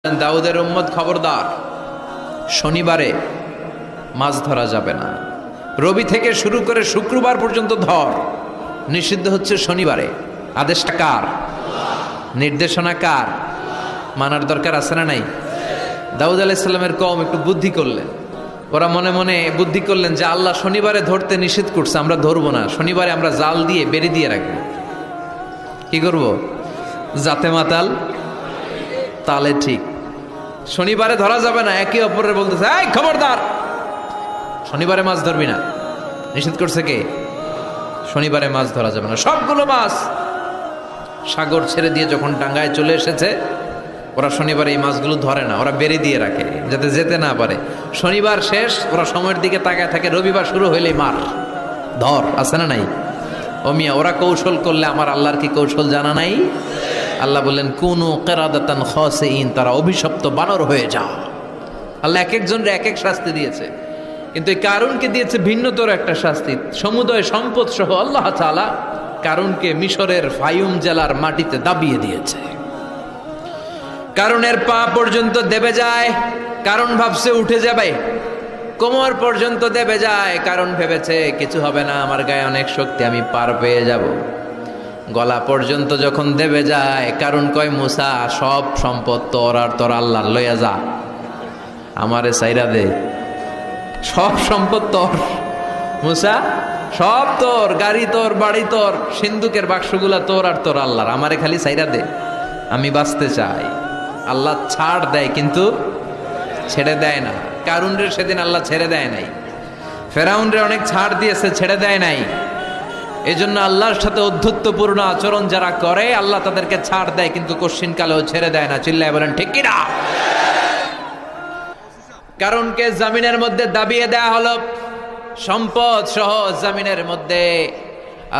দাউদের উম্মত খবরদার, শনিবারে মাছ ধরা যাবে না। রবি থেকে শুরু করে শুক্রবার পর্যন্ত ধর, নিষিদ্ধ হচ্ছে শনিবারে। আদেশটা কার? নির্দেশনা কার? মানার দরকার আছে না নাই? দাউদ আলাইহিস সালামের কওম একটু বুদ্ধি করলেন। ওরা মনে মনে বুদ্ধি করলেন যে আল্লাহ শনিবারে ধরতে নিষেধ করছে, আমরা ধরবো না। শনিবারে আমরা জাল দিয়ে বেড়ে দিয়ে রাখবো। কি করব? জাতে মাতাল তালে ঠিক। শনিবারে ধরা যাবে না। একে অপরের বলতেছে, এই খবরদার, শনিবারে মাছ ধরবি না। নিষেধ করছে কে? শনিবারে মাছ ধরা যাবে না। সবগুলো মাছ সাগর ছেড়ে দিয়ে যখন ডাঙ্গায় চলে এসেছে, ওরা শনিবারে এই মাছগুলো ধরে না, ওরা বেড়ে দিয়ে রাখে যাতে যেতে না পারে। শনিবার শেষ, ওরা সময়ের দিকে তাকায় থাকে, রবিবার শুরু হইলেই মার ধর। আছে না নাই? ও মিয়া, ওরা কৌশল করলে আমার আল্লাহর কি কৌশল জানা নাই? আল্লাহ বললেন কুনু কিরাদাতান খাসিইন, তারা অভিশপ্ত বানর হয়ে যাও। আল্লাহ এক একজনের এক এক শাস্তি দিয়েছে, কিন্তু এই কারুনকে দিয়েছে ভিন্নতর একটা শাস্তি। সমুদয় সম্পদ সহ আল্লাহ তাআলা কারুনকে মিশরের ফায়ুম জেলার মাটিতে দাবিয়ে দিয়েছে। কারুনের পা পর্যন্ত দেবে যায়। কারণ ভাবছে উঠে যাবে, কোমর পর্যন্ত দেবে যায়। কারণ ভেবেছে কিছু হবে না, আমার গায়ে অনেক শক্তি, আমি পার পেয়ে যাব। গলা পর্যন্ত যখন দেবে যায়, কারণ কয় মুসা, সব সম্পদ তোর আর তোর আল্লাহ লইয়া যা, আমারে সাইরা দে। সব সম্পদ তোর মুসা, সব তোর, গাড়ি তোর, বাড়ি তোর, সিন্ধুকের বাক্সগুলা তোর আর তোর আল্লাহর, আমারে খালি সাইরা দে, আমি বাঁচতে চাই। আল্লাহ ছাড় দেয় কিন্তু ছেড়ে দেয় না। কারুনরে সেদিন আল্লাহ ছেড়ে দেয় নাই। ফেরাউনরে অনেক ছাড় দিয়েছে, ছেড়ে দেয় নাই। এজন্য আল্লাহর সাথে অধ্যত্বপূর্ণ আচরণ যারা করে, আল্লাহ তাদেরকে ছাড় দেয় কিন্তু কশ্চিনকালেও ছেড়ে দেয় না। চিল্লায় বলেন ঠিক কিনা? কারণকে জামিনের মধ্যে দাবিয়ে দেয়া হলো, সম্পদ সহ জামিনের মধ্যে।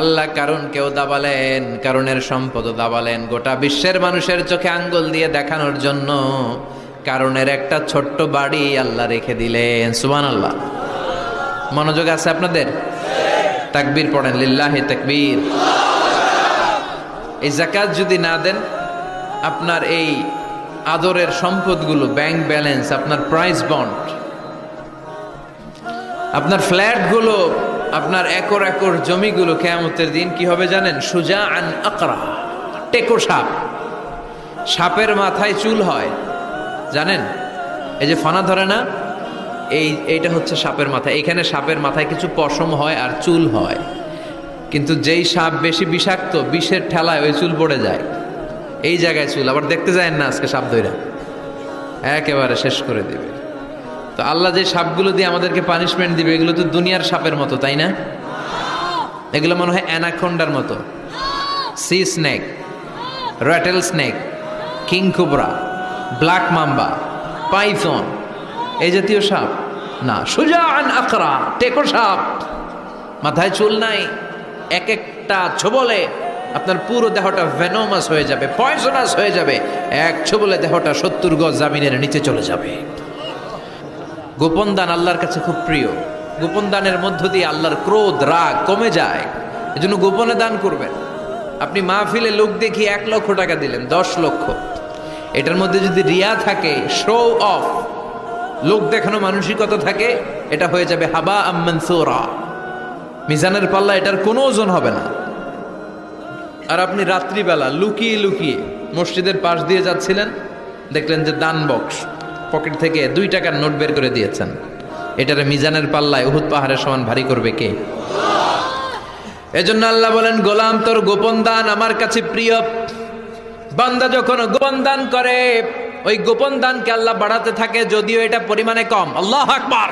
আল্লাহ কারণকেও দাবালেন, কারণের সম্পদও দাবালেন, গোটা বিশ্বের মানুষের চোখে আঙ্গুল দিয়ে দেখানোর জন্য কারণের একটা ছোট্ট বাড়ি আল্লাহ রেখে দিলেন। সুবহানাল্লাহ। মনোযোগ আছে আপনাদের? তাকবীর পড়েন, লিল্লাহি তাকবীর। এই যাকাত যদি না দেন, আপনার এই আদরের সম্পদগুলো, ব্যাংক ব্যালেন্স, আপনার প্রাইস বন্ড, আপনার ফ্ল্যাটগুলো, আপনার একর একর জমিগুলো কিয়ামতের দিন কি হবে জানেন? সুজাআন আকরা, টেকো সাপ। সাপের মাথায় চুল হয়, জানেন? এই যে ফানা ধরে না, এইটা হচ্ছে সাপের মাথা। এখানে সাপের মাথায় কিছু পশম হয় আর চুল হয়, কিন্তু যেই সাপ বেশি বিষাক্ত, বিষের ঠেলায় ওই চুল পড়ে যায়। এই জায়গায় চুল, আবার দেখতে যায় না আজকে সাপ ধইরা একেবারে শেষ করে দিবে। তো আল্লাহ যে সাপগুলো দিয়ে আমাদেরকে পানিশমেন্ট দিবে, এগুলো তো দুনিয়ার সাপের মতো, তাই না? এগুলো মনে হয় অ্যানাকোন্ডার মতো, C snake, rattle snake, king cobra, black mamba, Python, এই জাতীয় সাপ না। সুজাআন আকরা, টেকো সাপ, মাথায় চুল নাই। এক একটা ছোবলে আপনার পুরো দেহটা ভেনোমাস হয়ে যাবে, পয়জনাস হয়ে যাবে। এক ছোবলে দেহটা 70 গজ জামিনের নিচে চলে যাবে। গোপন দান আল্লাহর কাছে খুব প্রিয়। গোপন দানের মধ্য দিয়ে আল্লাহর ক্রোধ, রাগ কমে যায়। এজন্য গোপনে দান করবেন। আপনি মাহফিলে লোক দেখিয়ে 1 লক্ষ টাকা দিলেন, 10 লক্ষ, এটার মধ্যে যদি রিয়া থাকে, শো অফ, লোক দেখানো মানসিকতা থাকে, এটা হয়ে যাবে হাবা মানসুরা। মিজানের পাল্লা এটার কোনো ওজন হবে না। আর আপনি রাত্রিবেলা লুকিয়ে লুকিয়ে মসজিদের পাশ দিয়ে যাচ্ছিলেন, দেখলেন যে দান বক্স, পকেট থেকে 2 টাকার নোট বের করে দিয়েছেন, এটারে মিজানের পাল্লায় উহুদ পাহাড়ের সমান ভারী করবে কে? এজন্য আল্লাহ বলেন, গোলাম তোর গোপন দান আমার কাছে প্রিয়। বান্দা যখন গোপন দান করে, ওই গোপন দানকে আল্লাহ বাড়াতে থাকে, যদিও এটা পরিমাণে কম। আল্লাহু আকবার।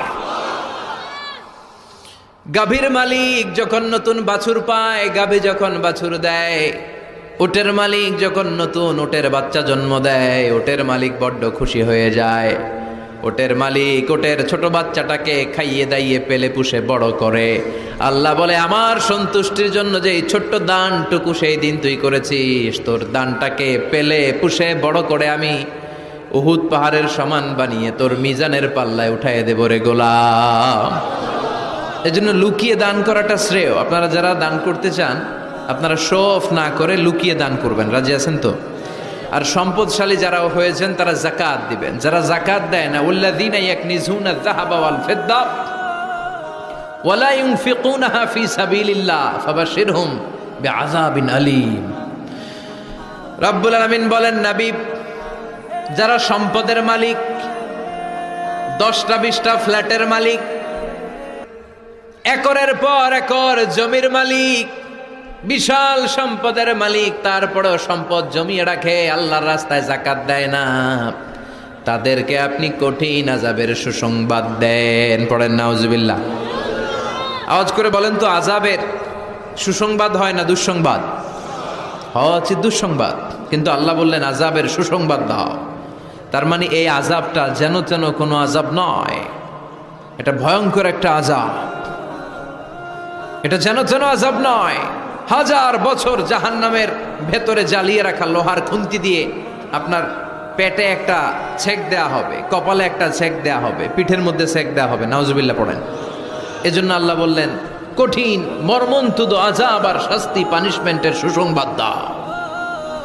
গাভীর মালিক যখন নতুন বাছুর পায়, গাভী যখন বাছুর দেয়, উটের মালিক যখন নতুন উটের বাচ্চা জন্ম দেয়, উটের মালিক বড্ড খুশি হয়ে যায়। উটের মালিক উটের ছোট বাচ্চাটাকে খাইয়ে দাইয়ে পেলে পুষে বড় করে। আল্লাহ বলে, আমার সন্তুষ্টির জন্য যে এই ছোট্ট দানটুকু সেই দিন তুই করেছিস, তোর দানটাকে পেলে পুষে বড় করে আমি উহুদ পাহাড়ের সমান বানিয়ে তোর মিজানের পাল্লায় উঠাইয়ে দেব রে গোলাম। এজন্য লুকিয়ে দান করাটা শ্রেয়। আপনারা যারা দান করতে চান, আপনারা শো অফ না করে লুকিয়ে দান করবেন। রাজি আছেন তো? আর সম্পদশালী যারা হয়েছেন তারা যাকাত দিবেন। যারা যাকাত দেয় না, ওয়াল্লাযীনা ইয়াকনিজুনা আয-যাহাবা ওয়াল ফিদ্দা ওয়ালা ইউনফিকুনাহা ফি সাবিলিল্লাহ ফাবাশশিরহুম বিআযাবিন আলীম। রব্বুল আলামিন বলেন, নবী, যারা সম্পদের মালিক, 10টা 20টা ফ্ল্যাটের মালিক, একরের পর একর জমির মালিক, বিশাল সম্পদের মালিক, তারপরেও সম্পদ জমিয়ে রাখে, আল্লাহর রাস্তায় যাকাত দেয় না, তাদেরকে আপনি কঠিন আযাবের সুসংবাদ দেন। পড়েন নাউজুবিল্লাহ। আওয়াজ করে বলেন তো, আযাবের সুসংবাদ হয় না দুঃসংবাদ? হচ্ছে দুঃসংবাদ, কিন্তু আল্লাহ বললেন আযাবের সুসংবাদ দাও। তার মানে এই আযাবটা যেন তেন কোনো আযাব নয়, এটা ভয়ঙ্কর একটা আযাব, এটা যেন তেন আযাব নয়। 1000 বছর জাহান্নামের ভেতরে জ্বালিয়ে রাখা লোহার খুন্তি দিয়ে আপনার পেটে একটা ছেক দেয়া হবে, কপালে একটা ছেক দেয়া হবে, পিঠের মধ্যে ছেক দেয়া হবে। নাউজুবিল্লাহ পড়েন। এজন্য আল্লাহ বললেন কঠিন মর্মন্তুদ আযাব আর শাস্তি, পানিশমেন্টের সুসংবাদ দাও।